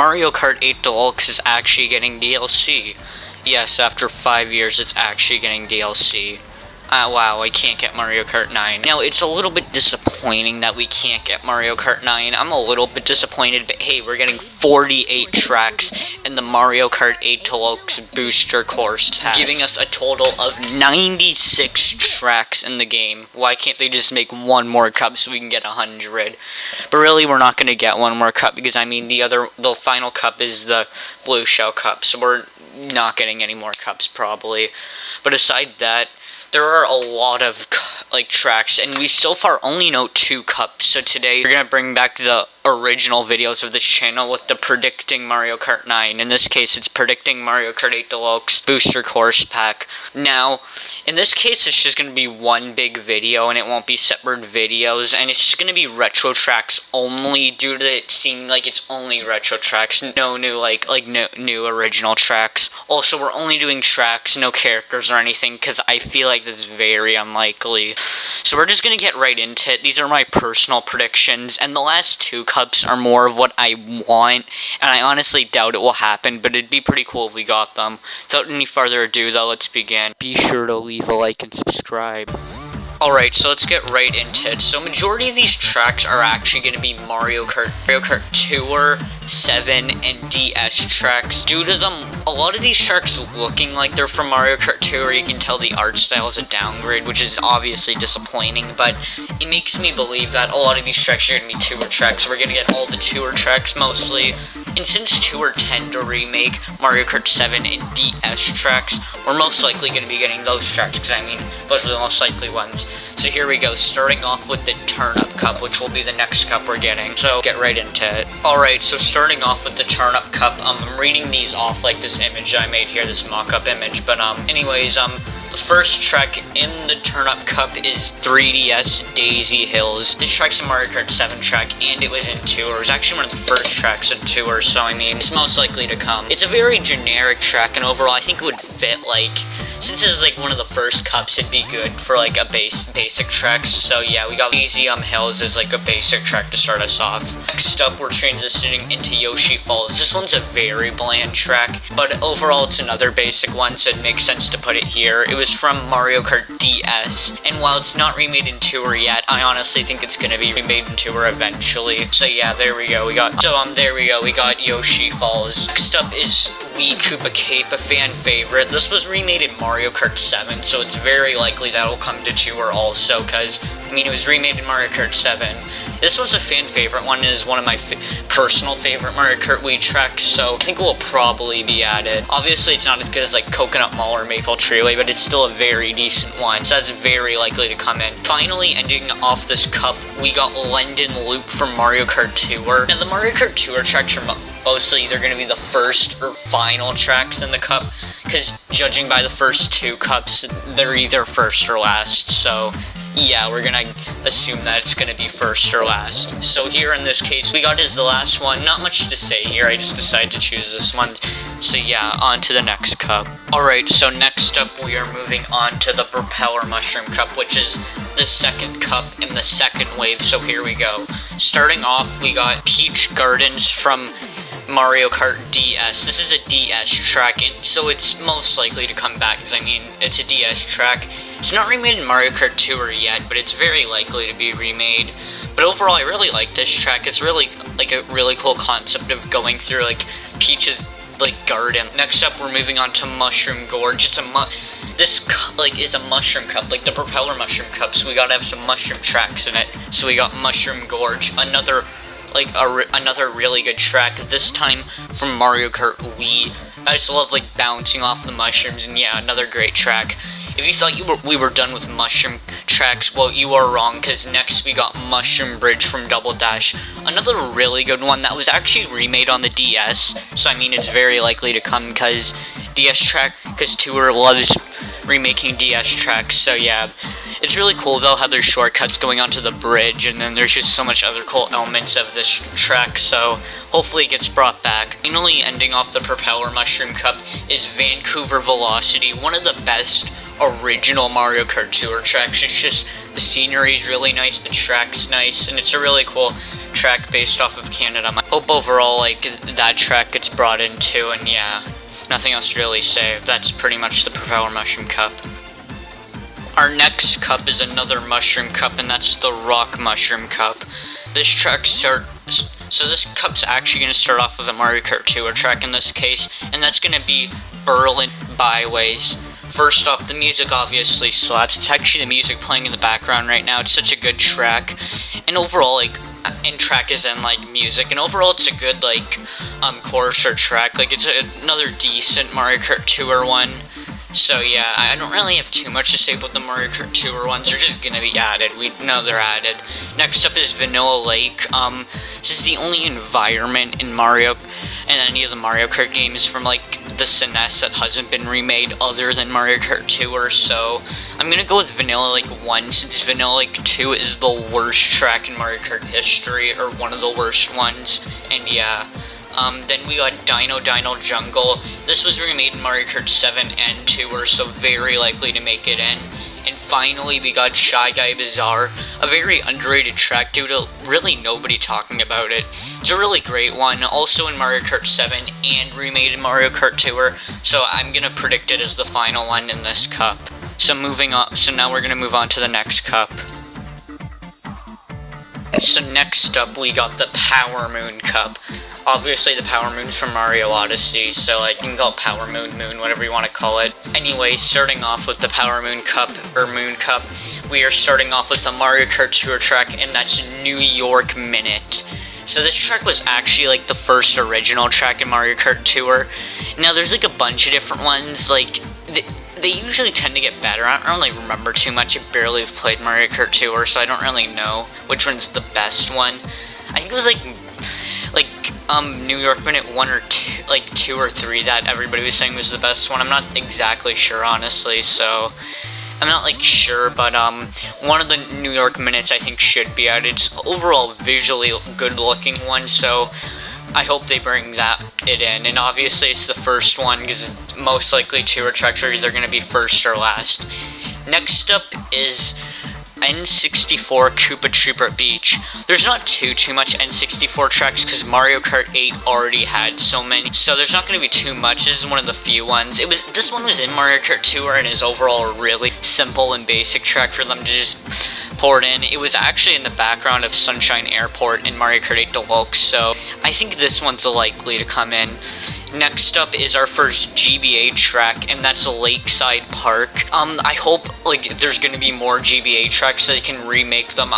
Mario Kart 8 Deluxe is actually getting DLC. Yes, after 5 years, it's actually getting DLC. Wow, I can't get Mario Kart 9. Now, it's a little bit disappointing that we can't get Mario Kart 9. I'm a little bit disappointed, but hey, we're getting 48 tracks in the Mario Kart 8 Deluxe Booster Course Pass, giving us a total of 96 tracks in the game. Why can't they just make one more cup so we can get 100? But really, we're not going to get one more cup because, I mean, the final cup is the Blue Shell Cup, so we're not getting any more cups probably. But aside that, there are a lot of, tracks, and we so far only know 2 cups, so today we're gonna bring back the original videos of this channel with the Predicting Mario Kart 9. In this case, it's Predicting Mario Kart 8 Deluxe Booster Course Pack. Now, in this case, it's just gonna be one big video, and it won't be separate videos, and it's just gonna be retro tracks only, due to it seeming like it's only retro tracks, no new, no new original tracks. Also, we're only doing tracks, no characters or anything, because I feel like that's very unlikely. So we're just gonna get right into it. These are my personal predictions, and the last 2 cups are more of what I want, and I honestly doubt it will happen, but it'd be pretty cool if we got them. Without any further ado, though, let's begin. Be sure to leave a like and subscribe. Alright, so let's get right into it. So majority of these tracks are actually going to be Mario Kart Tour, 7, and DS tracks. Due to them, a lot of these tracks looking like they're from Mario Kart Tour, you can tell the art style is a downgrade, which is obviously disappointing, but it makes me believe that a lot of these tracks are going to be Tour tracks. We're going to get all the Tour tracks mostly. And since Tour tend to remake Mario Kart 7 and DS tracks, we're most likely going to be getting those tracks, because I mean, those are the most likely ones. So here we go, starting off with the Turnip Cup, which will be the next cup we're getting. So get right into it. Alright, so starting off with the Turnip Cup, I'm reading these off like this image I made here, this mock-up image, but anyways, the first track in the Turnip Cup is 3DS Daisy Hills. This track's a Mario Kart 7 track, and it was in Tour. It was actually one of the first tracks in Tour, so I mean, it's most likely to come. It's a very generic track, and overall, I think it would fit, since this is one of the first cups, it'd be good for a basic track. So yeah, we got Easy Hills as a basic track to start us off. Next up, we're transitioning into Yoshi Falls. This one's a very bland track, but overall it's another basic one, so it makes sense to put it here. It was from Mario Kart DS, and while it's not remade in Tour yet, I honestly think it's gonna be remade in Tour eventually. So yeah, there we go. We got Yoshi Falls. Next up is Wii Koopa Cape, a fan favorite. This was remade in Mario Kart 7, so it's very likely that'll come to Tour also, because, I mean, it was remade in Mario Kart 7. This was a fan favorite one, and is one of my personal favorite Mario Kart Wii tracks, so I think it will probably be added. Obviously, it's not as good as, Coconut Mall or Maple Treeway, but it's still a very decent one, so that's very likely to come in. Finally, ending off this cup, we got London Loop from Mario Kart Tour. Now, the Mario Kart Tour tracks are mostly either going to be the first or final tracks in the cup, because judging by the first 2 cups, they're either first or last, so yeah, we're gonna assume that it's gonna be first or last. So here in this case, we got is the last one. Not much to say here, I just decided to choose this one. So yeah, on to the next cup. Alright, so next up we are moving on to the Propeller Mushroom Cup, which is the second cup in the second wave, so here we go. Starting off, we got Peach Gardens from Mario Kart DS. This is a DS track, and so it's most likely to come back, because I mean, it's a DS track. It's not remade in Mario Kart Tour yet, but it's very likely to be remade. But overall, I really like this track. It's really, a really cool concept of going through, Peach's, garden. Next up, we're moving on to Mushroom Gorge. It's this is a mushroom cup, the Propeller Mushroom Cup, so we gotta have some mushroom tracks in it. So we got Mushroom Gorge, another really good track, this time from Mario Kart Wii. I just love, bouncing off the mushrooms, and yeah, another great track. If you thought we were done with mushroom tracks, well, you are wrong, because next we got Mushroom Bridge from Double Dash. Another really good one that was actually remade on the DS, so I mean, it's very likely to come, because Tour loves remaking DS tracks, so yeah. It's really cool, though, how there's shortcuts going onto the bridge, and then there's just so much other cool elements of this track, so hopefully it gets brought back. Finally, ending off the Propeller Mushroom Cup is Vancouver Velocity, one of the best original Mario Kart Tour tracks. It's just, the scenery is really nice, the track's nice, and it's a really cool track based off of Canada. I hope overall, like, that track gets brought in too, and yeah, nothing else to really say. That's pretty much the Propeller Mushroom Cup. Our next cup is another Mushroom Cup, and that's the Rock Mushroom Cup. This cup's actually going to start off with a Mario Kart Tour track in this case, and that's going to be Berlin Byways. First off, the music obviously slaps. It's actually the music playing in the background right now. It's such a good track, and overall, like, and track is in, like, music, and overall it's a good, like, course or track. Like, it's another decent Mario Kart Tour one. So yeah, I don't really have too much to say about the Mario Kart Tour ones. They're just gonna be added. We know they're added. Next up is Vanilla Lake. This is the only environment in Mario and any of the Mario Kart games from, like, the SNES that hasn't been remade other than Mario Kart Tour. So I'm gonna go with Vanilla Lake 1, since Vanilla Lake 2 is the worst track in Mario Kart history, or one of the worst ones. And yeah. Then we got Dino Jungle. This was remade in Mario Kart 7 and Tour, so very likely to make it in. And finally, we got Shy Guy Bazaar, a very underrated track due to really nobody talking about it. It's a really great one, also in Mario Kart 7 and remade in Mario Kart Tour, so I'm gonna predict it as the final one in this cup. So moving on, so now we're gonna move on to the next cup. So next up, we got the Power Moon Cup. Obviously, the Power Moon's from Mario Odyssey, so, like, you can call it Power Moon, whatever you want to call it. Anyway, starting off with the Power Moon Cup, or Moon Cup, we are starting off with the Mario Kart Tour track, and that's New York Minute. So this track was actually, like, the first original track in Mario Kart Tour. Now, there's, like, a bunch of different ones, like, they usually tend to get better. I don't really remember too much. I barely have played Mario Kart Tour, so I don't really know which one's the best one. I think it was, like, New York Minute 1 or 2, like 2 or 3 that everybody was saying was the best one. I'm not exactly sure, honestly, so I'm not, like, sure, but one of the New York Minutes I think should be out. It's overall visually good looking one, so I hope they bring it in. And obviously it's the first one, because most likely tour tracks are either going to be first or last. Next up is N64 Koopa Troopa Beach. There's not too much N64 tracks, because Mario Kart 8 already had so many, so there's not going to be too much. This is one of the few ones. This one was in Mario Kart Tour and is overall a really simple and basic track for them to just pour it in. It was actually in the background of Sunshine Airport in Mario Kart 8 Deluxe, so I think this one's likely to come in. Next up is our first GBA track, and that's Lakeside Park. I hope, like, there's gonna be more GBA tracks so they can remake them,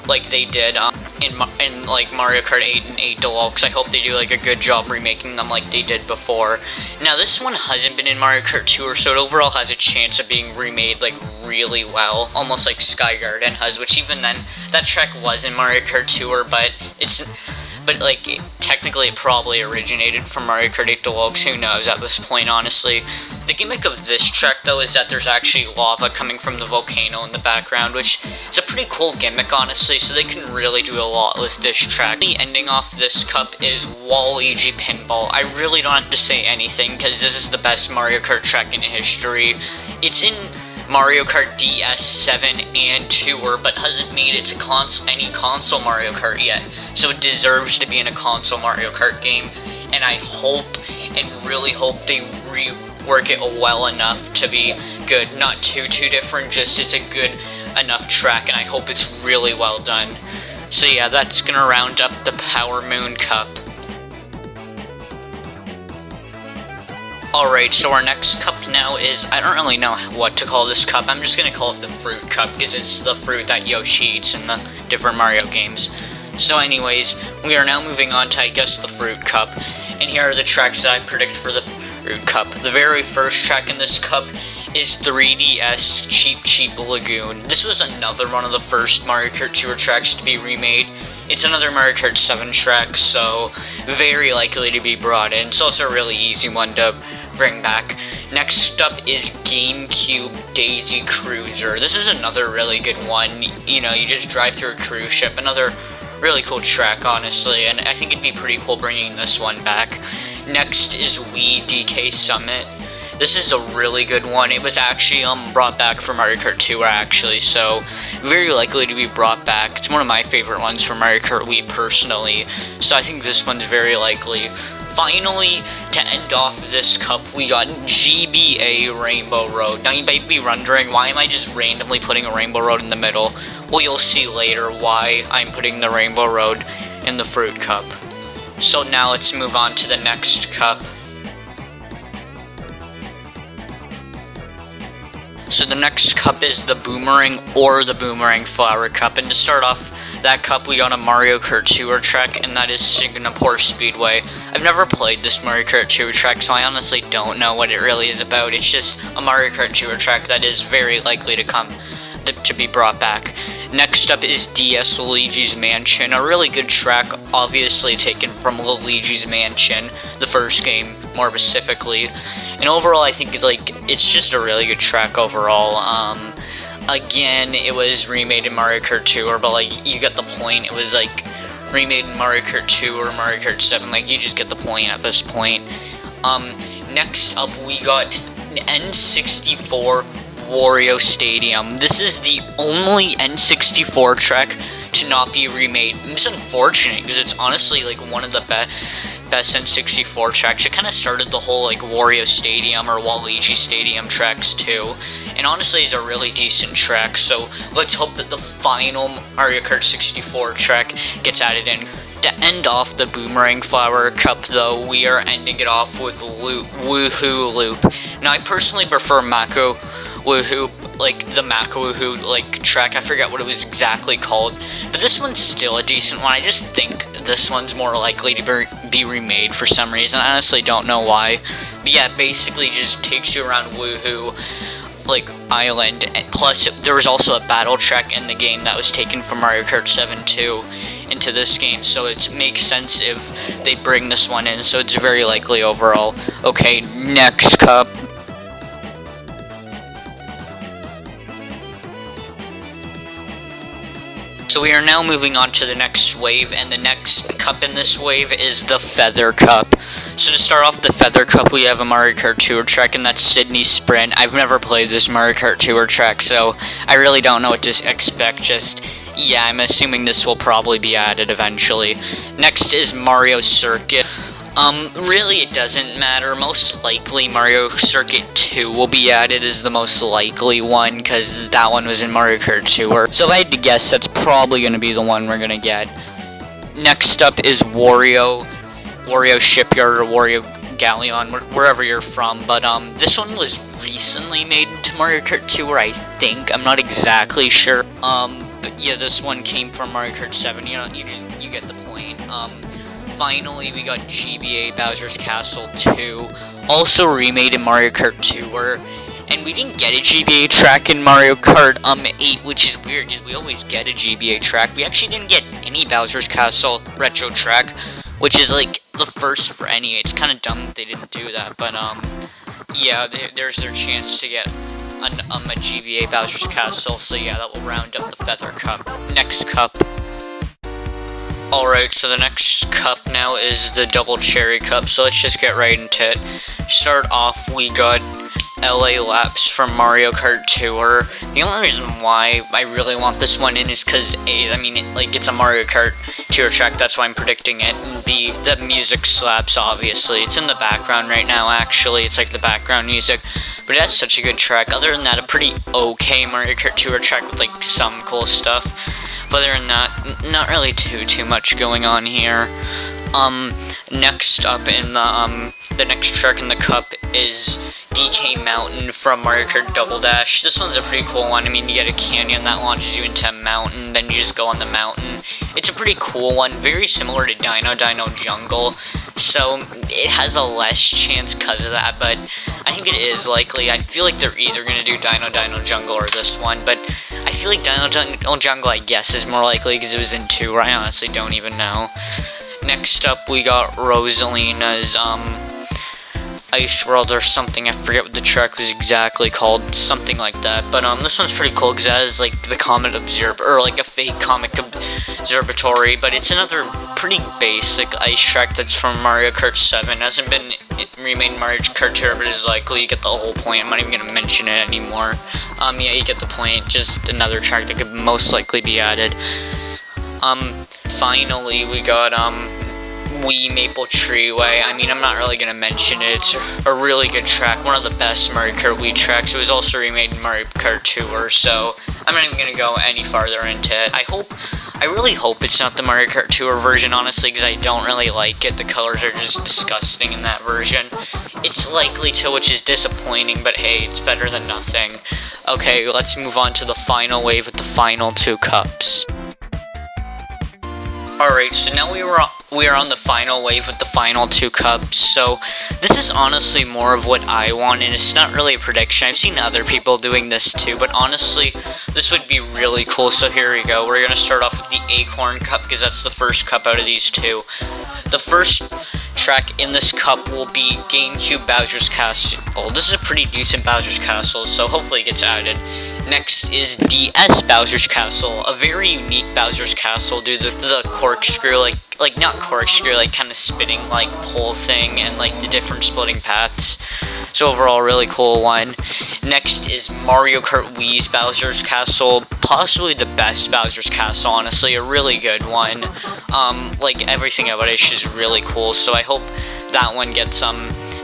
like they did, in like, Mario Kart 8 and 8 Deluxe. I hope they do, like, a good job remaking them like they did before. Now, this one hasn't been in Mario Kart Tour, so it overall has a chance of being remade, like, really well. Almost like Sky Garden has, which even then, that track was in Mario Kart Tour, but like, technically it probably originated from Mario Kart 8 Deluxe, who knows at this point, honestly. The gimmick of this track, though, is that there's actually lava coming from the volcano in the background, which is a pretty cool gimmick, honestly, so they can really do a lot with this track. The ending off this cup is Waluigi Pinball. I really don't have to say anything, because this is the best Mario Kart track in history. It's in Mario Kart DS 7 and Tour, but hasn't made it to any console Mario Kart yet, so it deserves to be in a console Mario Kart game, and I hope, and really hope, they rework it well enough to be good. Not too different, just it's a good enough track, and I hope it's really well done. So yeah, that's gonna round up the Power Moon Cup. Alright, so our next cup now is, I don't really know what to call this cup. I'm just gonna call it the Fruit Cup, because it's the fruit that Yoshi eats in the different Mario games. So anyways, we are now moving on to, I guess, the Fruit Cup. And here are the tracks that I predict for the Fruit Cup. The very first track in this cup is 3DS Cheep Cheep Lagoon. This was another one of the first Mario Kart Tour tracks to be remade. It's another Mario Kart 7 track, so very likely to be brought in. It's also a really easy one to bring back. Next up is GameCube Daisy Cruiser. This is another really good one. You know, you just drive through a cruise ship. Another really cool track, honestly, and I think it'd be pretty cool bringing this one back. Next is Wii DK Summit. This is a really good one. It was actually brought back for Mario Kart Tour actually, so very likely to be brought back. It's one of my favorite ones for Mario Kart Wii personally, so I think this one's very likely. Finally, to end off this cup, we got GBA Rainbow Road. Now you might be wondering, why am I just randomly putting a Rainbow Road in the middle? Well, you'll see later why I'm putting the Rainbow Road in the Fruit Cup. So now let's move on to the next cup. So the next cup is the Boomerang or the Boomerang Flower Cup, and to start off that cup we got a Mario Kart Tour track, and that is Singapore Speedway. I've never played this Mario Kart Tour track, so I honestly don't know what it really is about. It's just a Mario Kart Tour track that is very likely to be brought back. Next up is DS Luigi's Mansion, a really good track, obviously taken from Luigi's Mansion, the first game more specifically. And overall, I think it's just a really good track overall. Again, it was remade in Mario Kart Tour, but you get the point. It was remade in Mario Kart 2 or Mario Kart 7. You just get the point at this point. Next up, we got N64 Wario Stadium. This is the only N64 track to not be remade. It's unfortunate because it's honestly one of the best N64 tracks. It kind of started the whole Wario Stadium or Waluigi Stadium tracks too, and honestly it's a really decent track, so let's hope that the final Mario Kart 64 track gets added in. To end off the Boomerang Flower Cup though, we are ending it off with Woohoo Loop. Now I personally prefer Mako Woohoo, the Mako Woohoo track. I forget what it was exactly called, but this one's still a decent one. I just think this one's more likely to be remade for some reason. I honestly don't know why, but yeah, basically just takes you around Woohoo Island. Plus there was also a battle track in the game that was taken from Mario Kart 7 too into this game, so it makes sense if they bring this one in, so it's very likely overall. Okay, next cup. So we are now moving on to the next wave, and the next cup in this wave is the Feather Cup. So to start off the Feather Cup, we have a Mario Kart Tour track, and that's Sydney Sprint. I've never played this Mario Kart Tour track, so I really don't know what to expect. Yeah, I'm assuming this will probably be added eventually. Next is Mario Circuit. Really it doesn't matter. Most likely Mario Circuit 2 will be added as the most likely one, because that one was in Mario Kart Tour. So if I had to guess, that's probably going to be the one we're going to get. Next up is Wario Shipyard or Wario Galleon, wherever you're from. But this one was recently made into Mario Kart Tour, I think. I'm not exactly sure. But yeah, this one came from Mario Kart 7. You get the point. Finally, we got GBA Bowser's Castle 2, also remade in Mario Kart Tour, and we didn't get a GBA track in Mario Kart 8, which is weird, because we always get a GBA track. We actually didn't get any Bowser's Castle retro track, which is the first for any. It's kind of dumb that they didn't do that, but yeah, there's their chance to get a GBA Bowser's Castle, so yeah, that will round up the Feather Cup. Next cup. Alright, so the next cup now is the Double Cherry Cup, so let's just get right into it. Start off, we got LA Laps from Mario Kart Tour. The only reason why I really want this one in is because A, it's a Mario Kart Tour track, that's why I'm predicting it, and B, the music slaps, obviously. It's in the background right now, actually. It's the background music, but it has such a good track. Other than that, a pretty okay Mario Kart Tour track with some cool stuff. But other than that, not really too much going on here. Next up in the next track in the cup is DK Mountain from Mario Kart Double Dash. This one's a pretty cool one. You get a canyon that launches you into a mountain, then you just go on the mountain. It's a pretty cool one, very similar to Dino Jungle, so it has a less chance because of that, but I think it is likely. I feel they're either going to do Dino Jungle or this one, but I feel Dino Jungle, I guess, is more likely because it was in 2, I honestly don't even know. Next up, we got Rosalina's, Ice World or something. I forget what the track was exactly called, something like that. But this one's pretty cool because it has the Comet Observer, or a fake Comet Observatory. But it's another pretty basic ice track that's from Mario Kart 7. Hasn't been remade Mario Kart Tour, but is likely. You get the whole point. I'm not even gonna mention it anymore. Yeah, you get the point. Just another track that could most likely be added. Finally, we got, Wii Maple Treeway. I mean, I'm not really gonna mention it. It's a really good track, one of the best Mario Kart Wii tracks. It was also remade in Mario Kart Tour, so I'm not even gonna go any farther into it. I really hope it's not the Mario Kart Tour version, honestly, because I don't really like it. The colors are just disgusting in that version. It's likely to, which is disappointing, but hey, it's better than nothing. Okay, let's move on to the final wave with the final 2 cups. Alright, so now we are on the final wave with the final 2 cups, so this is honestly more of what I want, and it's not really a prediction. I've seen other people doing this too, but honestly, this would be really cool, so here we go. We're gonna start off with the Acorn Cup, because that's the first cup out of these 2. The first track in this cup will be GameCube Bowser's Castle. This is a pretty decent Bowser's Castle, so hopefully it gets added. Next is DS Bowser's Castle, a very unique Bowser's Castle due to the corkscrew, like not corkscrew, like kind of spinning like pole thing and like the different splitting paths. So overall, really cool one. Next is Mario Kart Wii's Bowser's Castle, possibly the best Bowser's Castle, honestly, a really good one. Like everything about it is just really cool, so I hope that one gets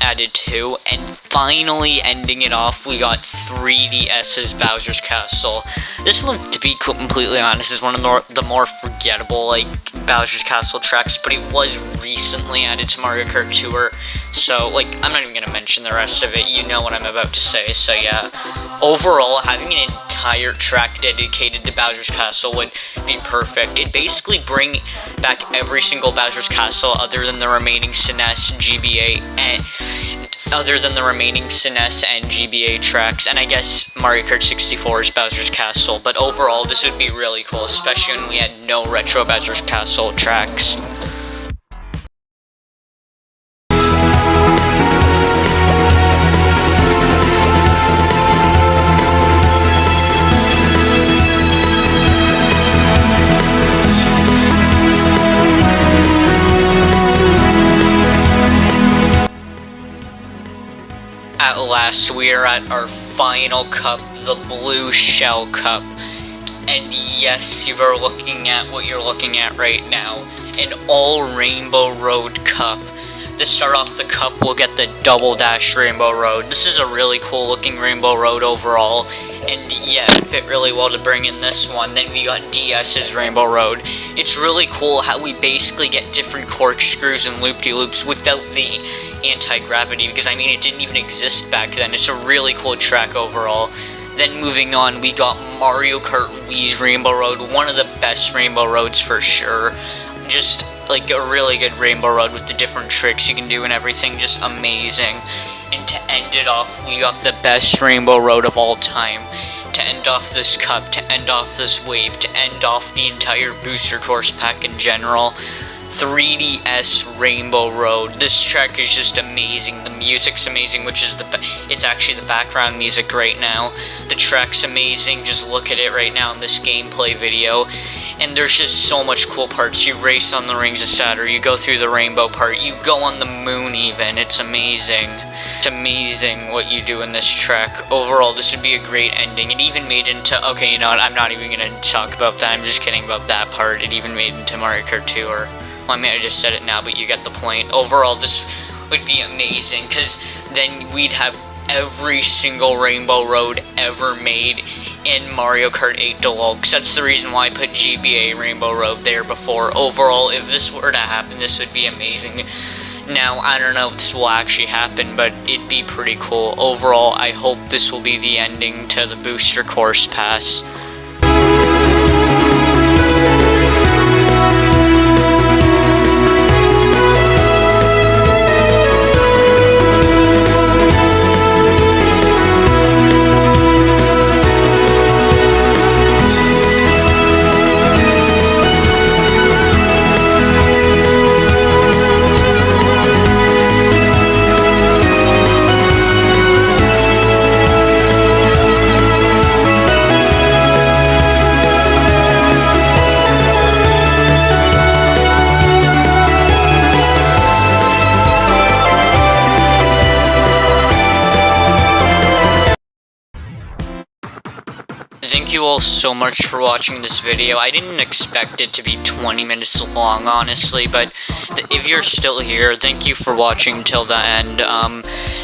added too. And finally ending it off, we got 3DS's Bowser's Castle. This one, to be completely honest, is one of the more forgettable like Bowser's Castle tracks, but it was recently added to Mario Kart Tour, so like I'm not even gonna mention the rest of it. You know what I'm about to say, so yeah. Overall, having an entire track dedicated to Bowser's Castle would be perfect. It'd basically bring back every single Bowser's Castle other than the remaining SNES, GBA, and GBA tracks, and I guess Mario Kart 64's Bowser's Castle, but overall this would be really cool, especially when we had no retro Bowser's Castle tracks. At last, we are at our final cup, the Blue Shell Cup. And yes, you are looking at what you're looking at right now, an all Rainbow Road Cup. To start off the cup, we'll get the Double Dash Rainbow Road. This is a really cool looking Rainbow Road overall, and yeah, it fit really well to bring in this one. Then we got DS's Rainbow Road. It's really cool how we basically get different corkscrews and loop-de-loops without the anti-gravity, because I mean it didn't even exist back then. It's a really cool track overall. Then moving on, we got Mario Kart Wii's Rainbow Road, one of the best Rainbow Roads for sure. Just like a really good Rainbow Road with the different tricks you can do and everything, just amazing. And to end it off, we got the best Rainbow Road of all time. To end off this cup, to end off this wave, to end off the entire booster course pack in general, 3DS Rainbow Road. This track is just amazing. The music's amazing, which is it's actually the background music right now. The track's amazing. Just look at it right now in this gameplay video. And there's just so much cool parts. You race on the Rings of Saturn, you go through the rainbow part, you go on the moon even. It's amazing. It's amazing what you do in this track. Overall, this would be a great ending. It even made into, okay, you know what, I'm not even going to talk about that. I'm just kidding about that part. It even made into Mario Kart Tour. Well, I mean, I just said it now, but you get the point. Overall, this would be amazing, because then we'd have every single Rainbow Road ever made in Mario Kart 8 Deluxe. That's the reason why I put GBA Rainbow Road there before. Overall, if this were to happen, this would be amazing. Now, I don't know if this will actually happen, but it'd be pretty cool. Overall, I hope this will be the ending to the Booster Course Pass. thank you all so much for watching this video. I didn't expect it to be 20 minutes long, honestly, but if you're still here, thank you for watching till the end.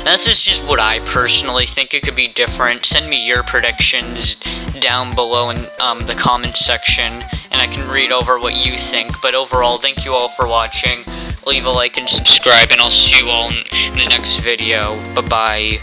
This is just what I personally think. It could be different. Send me your predictions down below in the comments section, and I can read over what you think. But overall, thank you all for watching. Leave a like and subscribe, and I'll see you all in the next video. Bye-bye.